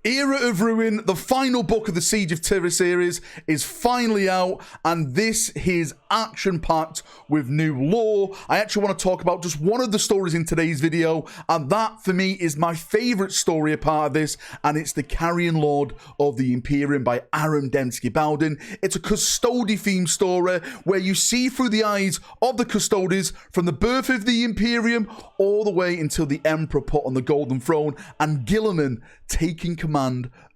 Era of Ruin, the final book of the Siege of Terra series, is finally out, and this is action-packed with new lore. I actually want to talk about just one of the stories in today's video, and that, for me, is my favourite story a part of this, and it's The Carrion Lord of the Imperium by Aaron Dembski-Bowden. It's a Custodes-themed story where you see through the eyes of the Custodes from the birth of the Imperium all the way until the Emperor put on the Golden Throne, and Guilliman taking command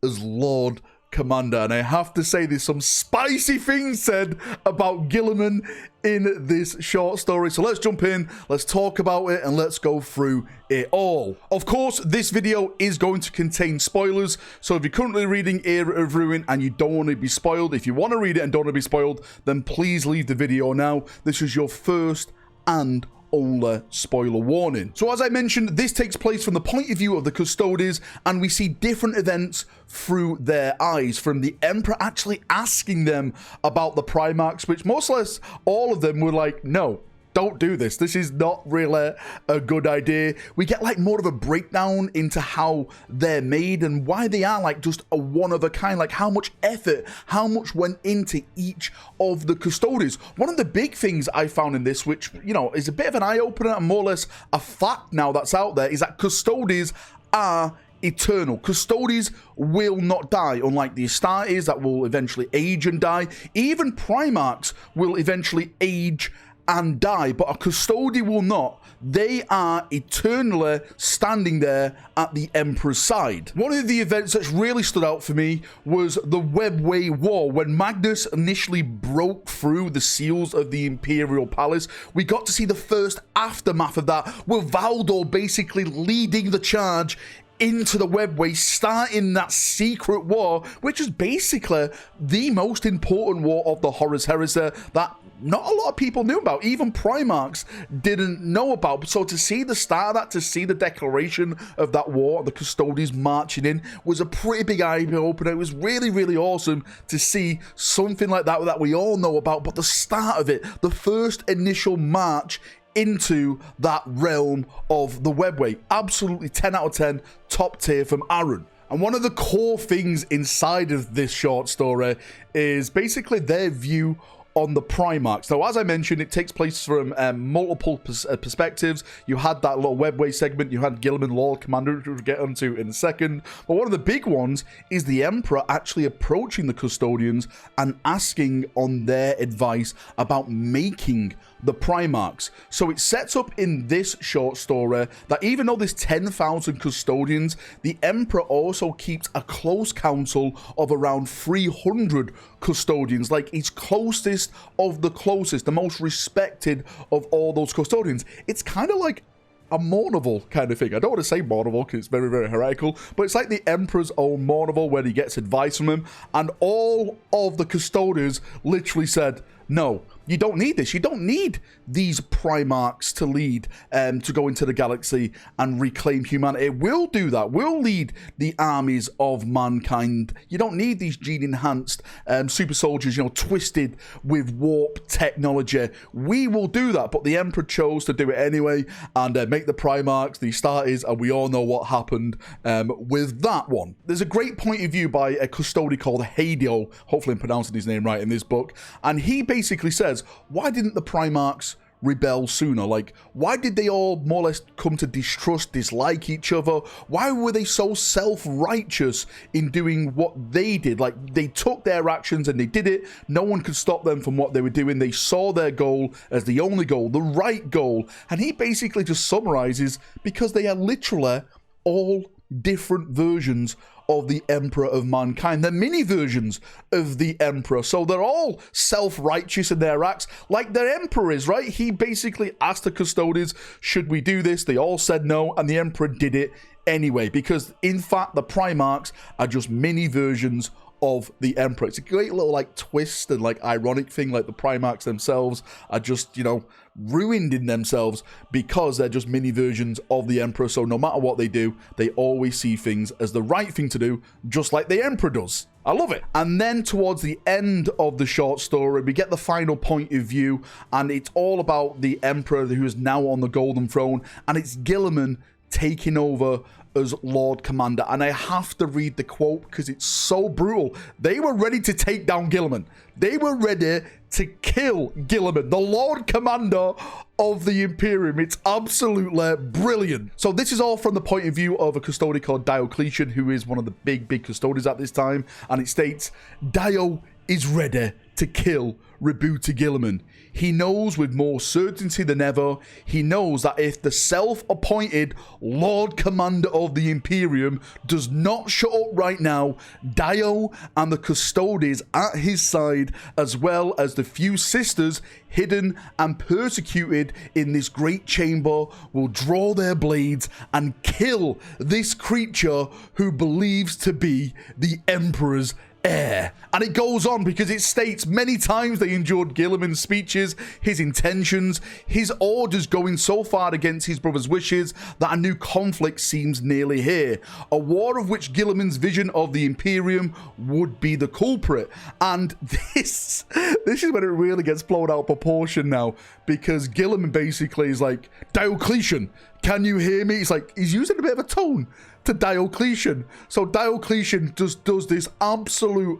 as Lord Commander. And I have to say, there's some spicy things said about Guilliman in this short story. So let's jump in, let's talk about it, and let's go through it all. Of course, this video is going to contain spoilers, so if you're currently reading Era of Ruin and you don't want to be spoiled, if you want to read it and don't want to be spoiled, then please leave the video now. This is your first and only spoiler warning. So as I mentioned, this takes place from the point of view of the Custodes, and we see different events through their eyes, from the Emperor actually asking them about the Primarchs, which most or less all of them were like, no, don't do this. This is not really a good idea. We get like more of a breakdown into how they're made and why they are like just a one of a kind, like how much effort, how much went into each of the Custodes. One of the big things I found in this, which, you know, is a bit of an eye-opener and more or less a fact now that's out there, is that Custodes are eternal. Custodes will not die, unlike the Astartes that will eventually age and die. Even Primarchs will eventually age and die, but a Custode will not. They are eternally standing there at the Emperor's side. One of the events that's really stood out for me was the Webway War. When Magnus initially broke through the seals of the Imperial Palace, we got to see the first aftermath of that, with Valdor basically leading the charge into the Webway, starting that secret war, which is basically the most important war of the Horus Heresy that not a lot of people knew about. Even Primarchs didn't know about. So to see the start of that, to see the declaration of that war, the Custodes marching in, was a pretty big eye-opener. It was really, really awesome to see something like that that we all know about. But the start of it, the first initial march into that realm of the Webway, absolutely 10 out of 10, top tier from Aaron. And one of the core things inside of this short story is basically their view on the Primarchs. Now, as I mentioned, it takes place from multiple perspectives. You had that little Webway segment, you had Guilliman, Lord Commander, which we'll get onto in a second. But one of the big ones is the Emperor actually approaching the Custodians and asking on their advice about making the Primarchs. So it sets up in this short story that even though there's 10,000 Custodians, the Emperor also keeps a close council of around 300 Custodians, like his closest of the closest, the most respected of all those Custodians. It's kind of like a Mournival kind of thing. I don't want to say Mournival because it's very, very heretical, but it's like the Emperor's own Mournival where he gets advice from him, and all of the Custodes literally said, no, you don't need this. You don't need these Primarchs to lead, to go into the galaxy and reclaim humanity. We'll do that. We'll lead the armies of mankind. You don't need these gene-enhanced super soldiers, you know, twisted with warp technology. We will do that. But the Emperor chose to do it anyway and make the Primarchs, the Astartes, and we all know what happened with that one. There's a great point of view by a Custode called Hadio, hopefully I'm pronouncing his name right in this book, and he basically says, why didn't the Primarchs rebel sooner? Like, why did they all more or less come to distrust, dislike each other? Why were they so self-righteous in doing what they did? Like, they took their actions and they did it. No one could stop them from what they were doing. They saw their goal as the only goal, the right goal. And he basically just summarizes, because they are literally all different versions of the Emperor of mankind. They're mini versions of the Emperor, so they're all self-righteous in their acts, like their Emperor is, right? He basically asked the Custodes, should we do this? They all said no, and the Emperor did it anyway, because in fact the Primarchs are just mini versions of the Emperor. It's a great little like twist and like ironic thing, like the Primarchs themselves are just, you know, ruined in themselves because they're just mini versions of the Emperor. So no matter what they do, they always see things as the right thing to do, just like the Emperor does. I love it. And then towards the end of the short story, we get the final point of view, and it's all about the Emperor who is now on the Golden Throne, and it's Guilliman taking over as Lord Commander. And I have to read the quote because it's so brutal. They were ready to take down Guilliman. They were ready to kill Guilliman, the Lord Commander of the Imperium. It's absolutely brilliant. So this is all from the point of view of a custodian called Diocletian, who is one of the big custodians at this time. And it states, Dio is ready to kill Rebuta Guilliman. He knows with more certainty than ever, he knows that if the self-appointed Lord Commander of the Imperium does not shut up right now, Dio and the Custodes at his side, as well as the few sisters hidden and persecuted in this great chamber, will draw their blades and kill this creature who believes to be the Emperor's heir. And it goes on because it states many times they endured Guilliman's speeches, his intentions, his orders going so far against his brother's wishes that a new conflict seems nearly here. A war of which Guilliman's vision of the Imperium would be the culprit. And this is when it really gets blown out of proportion now, because Guilliman basically is like, Diocletian, can you hear me? He's using a bit of a tone to Diocletian. So Diocletian just does this absolute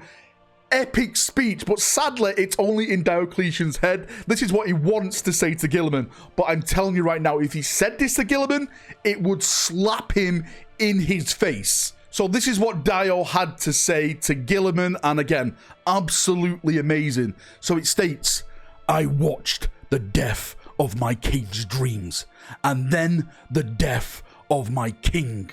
epic speech, but sadly it's only in Diocletian's head. This is what he wants to say to Guilliman, but I'm telling you right now, if he said this to Guilliman, it would slap him in his face. So this is what Dio had to say to Guilliman, and again, absolutely amazing. So it states, I watched the death of my king's dreams, and then the death of my king.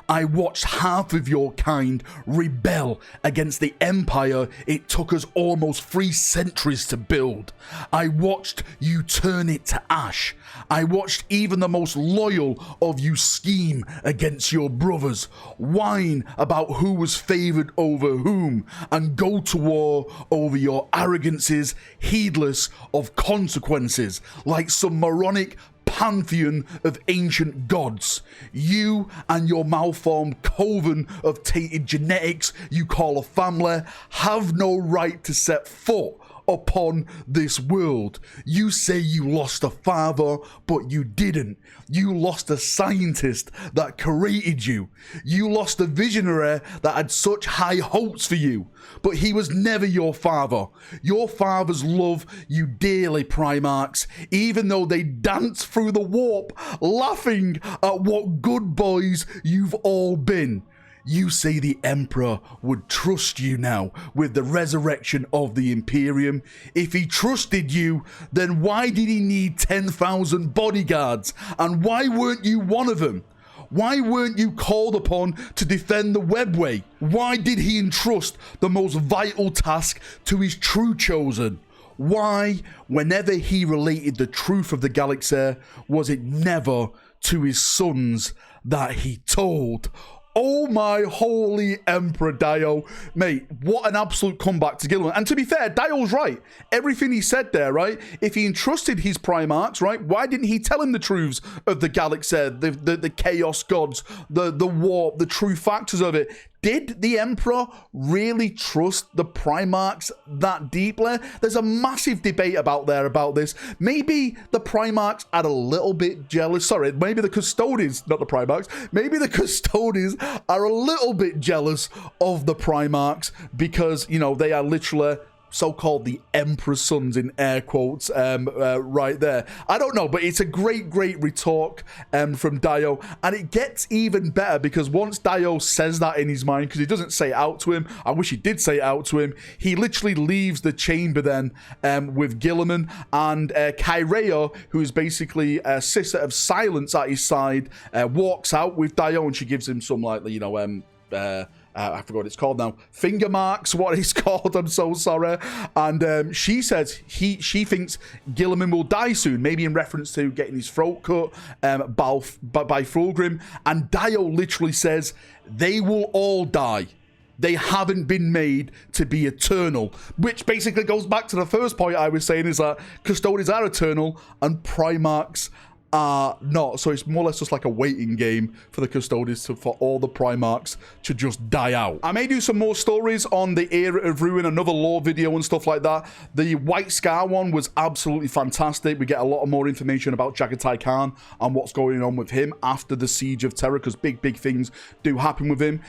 I watched half of your kind rebel against the empire it took us almost 3 centuries to build. I watched you turn it to ash. I watched even the most loyal of you scheme against your brothers, whine about who was favored over whom, and go to war over your arrogances, heedless of consequences, like some moronic pantheon of ancient gods. You and your malformed coven of tainted genetics you call a family have no right to set foot upon this world. You say you lost a father, but you didn't. You lost a scientist that created you. You lost a visionary that had such high hopes for you, but he was never your father. Your fathers love you dearly, Primarchs, even though they dance through the warp, laughing at what good boys you've all been. You say the Emperor would trust you now with the resurrection of the Imperium. If he trusted you, then why did he need 10,000 bodyguards? And why weren't you one of them? Why weren't you called upon to defend the webway? Why did he entrust the most vital task to his true chosen? Why, whenever he related the truth of the galaxy, was it never to his sons that he told? Oh my holy Emperor Dio. Mate, what an absolute comeback to Guilliman. And to be fair, Dio's right. Everything he said there, right? If he entrusted his Primarchs, right, why didn't he tell him the truths of the galaxy, the chaos gods, the warp, the true factors of it? Did the Emperor really trust the Primarchs that deeply? There's a massive debate about this. Maybe the Primarchs are a little bit jealous. Sorry, maybe the Custodes, not the Primarchs. Maybe the Custodes are a little bit jealous of the Primarchs because, you know, they are literally so-called the Emperor's sons in air quotes right there. I don't know, but it's a great retort from Dio, and it gets even better because once Dio says that in his mind, because he doesn't say it out to him, I wish he did say it out to him, he literally leaves the chamber then with Guilliman, and Kyrea, who is basically a sister of silence at his side, walks out with Dio, and she gives him some, like, you know, I forgot what it's called now. Finger marks, what it's called. I'm so sorry. And she says she thinks Guilliman will die soon, maybe in reference to getting his throat cut by Fulgrim. And Dio literally says, they will all die. They haven't been made to be eternal, which basically goes back to the first point I was saying, is that Custodes are eternal and Primarchs are not. So it's more or less just like a waiting game for the Custodes for all the Primarchs to just die out. I may do some more stories on the Era of Ruin, another lore video and stuff like that. The White Scar one was absolutely fantastic. We get a lot more information about Jagatai Khan and what's going on with him after the Siege of Terra, because big things do happen with him.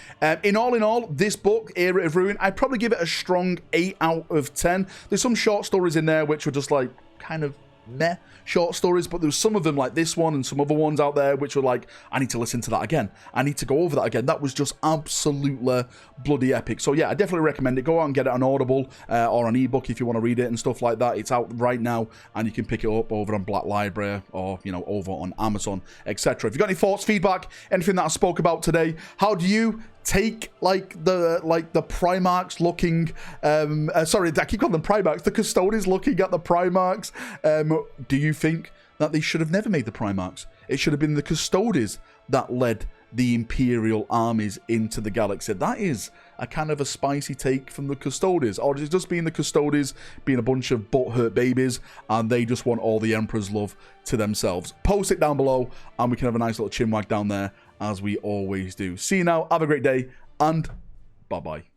In all, this book, Era of Ruin, I'd probably give it a strong 8 out of 10. There's some short stories in there which were just like kind of meh short stories, but there's some of them like this one and some other ones out there which were like, I need to listen to that again, I need to go over that again. That was just absolutely bloody epic. So yeah, I definitely recommend it. Go out and get it on Audible or an ebook if you want to read it and stuff like that. It's out right now and you can pick it up over on Black Library or, you know, over on Amazon, etc. If you've got any thoughts, feedback, anything that I spoke about today, how do you take the Primarchs looking sorry, I keep calling them Primarchs, the Custodes looking at the Primarchs? Do you think that they should have never made the Primarchs? It should have been the Custodes that led the Imperial armies into the galaxy. That is a kind of a spicy take from the Custodes. Or is it just being the Custodes being a bunch of butthurt babies and they just want all the Emperor's love to themselves? Post it down below and we can have a nice little chinwag down there as we always do. See you now, have a great day, and bye-bye.